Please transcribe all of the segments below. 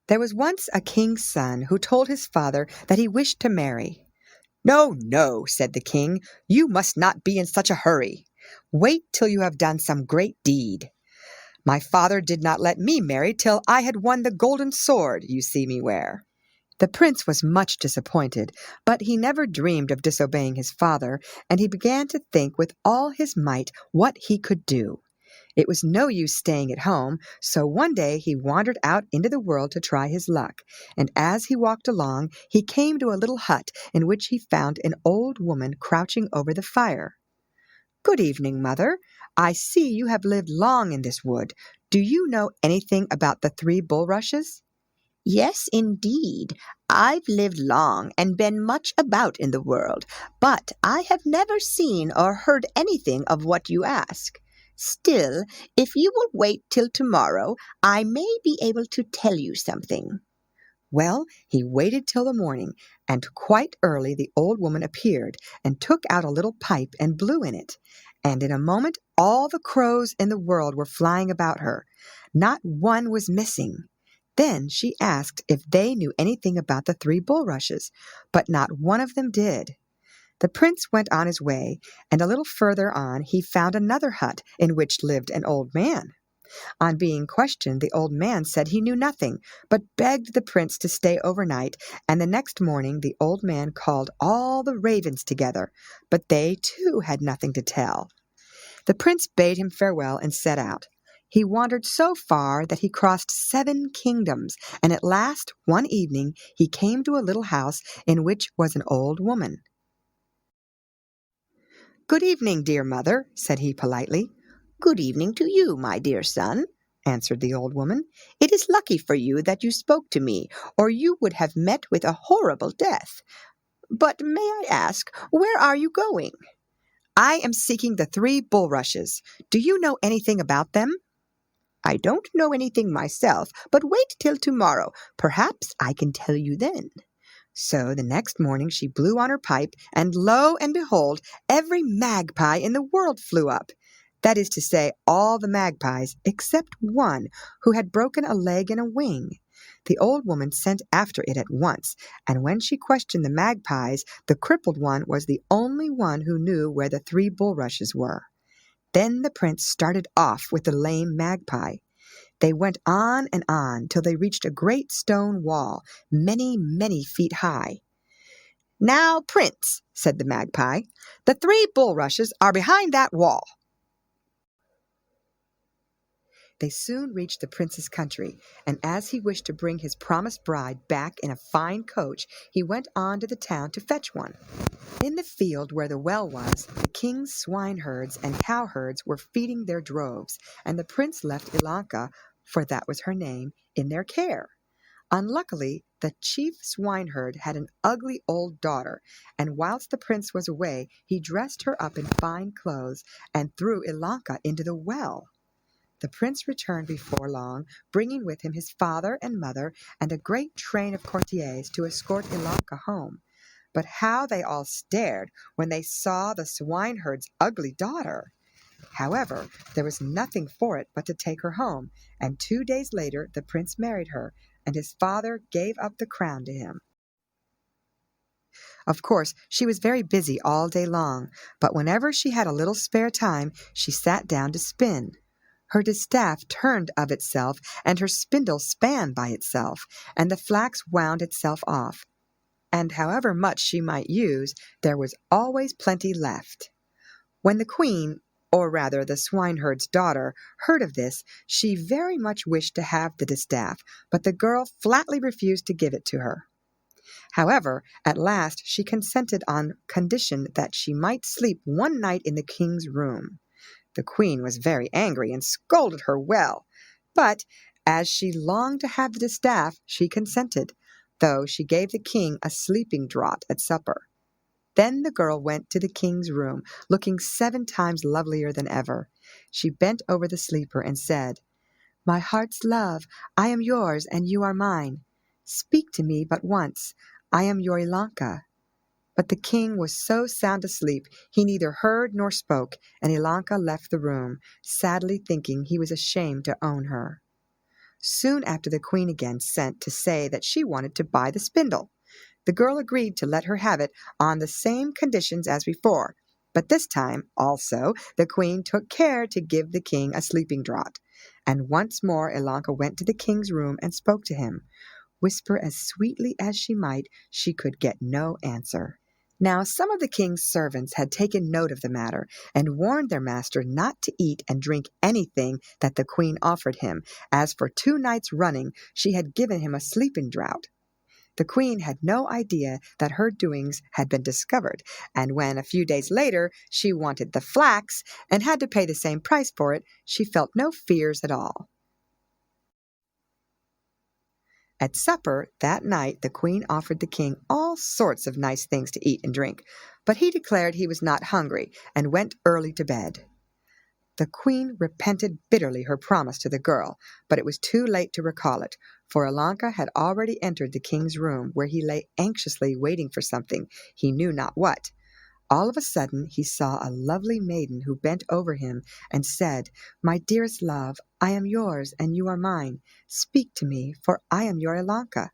There was once a king's son who told his father that he wished to marry. "No, no," said the king, "you must not be in such a hurry. Wait till you have done some great deed. My father did not let me marry till I had won the golden sword you see me wear." The prince was much disappointed, but he never dreamed of disobeying his father, and he began to think with all his might what he could do. It was no use staying at home, so one day he wandered out into the world to try his luck, and as he walked along, he came to a little hut in which he found an old woman crouching over the fire. "Good evening, mother. I see you have lived long in this wood. Do you know anything about the three bulrushes?" "Yes, indeed. I've lived long and been much about in the world, but I have never seen or heard anything of what you ask. Still, if you will wait till tomorrow, I may be able to tell you something." Well, he waited till the morning, and quite early the old woman appeared and took out a little pipe and blew in it, and in a moment all the crows in the world were flying about her. Not one was missing. Then she asked if they knew anything about the three bulrushes, but not one of them did. The prince went on his way, and a little further on he found another hut in which lived an old man. On being questioned, the old man said he knew nothing, but begged the prince to stay overnight, and the next morning the old man called all the ravens together, but they too had nothing to tell. The prince bade him farewell and set out. He wandered so far that he crossed 7 kingdoms, and at last, one evening, he came to a little house in which was an old woman. "Good evening, dear mother," said he politely. "Good evening to you, my dear son," answered the old woman. "It is lucky for you that you spoke to me, or you would have met with a horrible death. But may I ask, where are you going?" "I am seeking the three bulrushes. Do you know anything about them?" "I don't know anything myself, but wait till tomorrow. Perhaps I can tell you then." So the next morning she blew on her pipe, and lo and behold, every magpie in the world flew up. That is to say, all the magpies, except one, who had broken a leg and a wing. The old woman sent after it at once, and when she questioned the magpies, the crippled one was the only one who knew where the three bulrushes were. Then the prince started off with the lame magpie. They went on and on till they reached a great stone wall, many, many feet high. "Now, prince," said the magpie, "the three bulrushes are behind that wall." They soon reached the prince's country, and as he wished to bring his promised bride back in a fine coach, he went on to the town to fetch one. In the field where the well was, the king's swineherds and cowherds were feeding their droves, and the prince left Ilanka, for that was her name, in their care. Unluckily, the chief swineherd had an ugly old daughter, and whilst the prince was away, he dressed her up in fine clothes and threw Ilanka into the well. The prince returned before long, bringing with him his father and mother and a great train of courtiers to escort Ilanka home. But how they all stared when they saw the swineherd's ugly daughter! However, there was nothing for it but to take her home, and 2 days later the prince married her, and his father gave up the crown to him. Of course, she was very busy all day long, but whenever she had a little spare time, she sat down to spin. Her distaff turned of itself, and her spindle span by itself, and the flax wound itself off. And however much she might use, there was always plenty left. When the queen, or rather the swineherd's daughter, heard of this, she very much wished to have the distaff, but the girl flatly refused to give it to her. However, at last she consented on condition that she might sleep one night in the king's room. The queen was very angry and scolded her well, but as she longed to have the distaff, she consented, though she gave the king a sleeping draught at supper. Then the girl went to the king's room, looking 7 times lovelier than ever. She bent over the sleeper and said, "My heart's love, I am yours and you are mine. Speak to me but once. I am your Ilanka." But the king was so sound asleep he neither heard nor spoke, and Ilanka left the room, sadly thinking he was ashamed to own her. Soon after, the queen again sent to say that she wanted to buy the spindle. The girl agreed to let her have it on the same conditions as before, but this time, also, the queen took care to give the king a sleeping draught. And once more Ilanka went to the king's room and spoke to him. Whisper as sweetly as she might, she could get no answer. Now some of the king's servants had taken note of the matter, and warned their master not to eat and drink anything that the queen offered him, as for 2 nights running she had given him a sleeping draught. The queen had no idea that her doings had been discovered, and when, a few days later, she wanted the flax, and had to pay the same price for it, she felt no fears at all. At supper that night the queen offered the king all sorts of nice things to eat and drink, but he declared he was not hungry, and went early to bed. The queen repented bitterly her promise to the girl, but it was too late to recall it, for Ilanka had already entered the king's room, where he lay anxiously waiting for something, he knew not what. All of a sudden he saw a lovely maiden who bent over him and said, "My dearest love, I am yours and you are mine. Speak to me, for I am your Ilanka."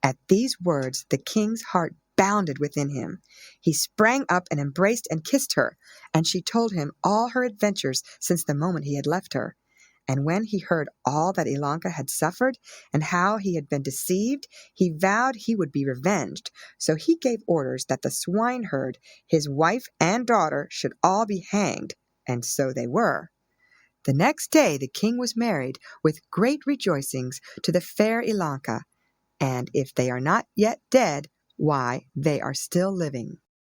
At these words the king's heart bounded within him. He sprang up and embraced and kissed her, and she told him all her adventures since the moment he had left her. And when he heard all that Ilanka had suffered, and how he had been deceived, he vowed he would be revenged. So he gave orders that the swineherd, his wife and daughter, should all be hanged, and so they were. The next day the king was married, with great rejoicings, to the fair Ilanka, and if they are not yet dead, why, they are still living.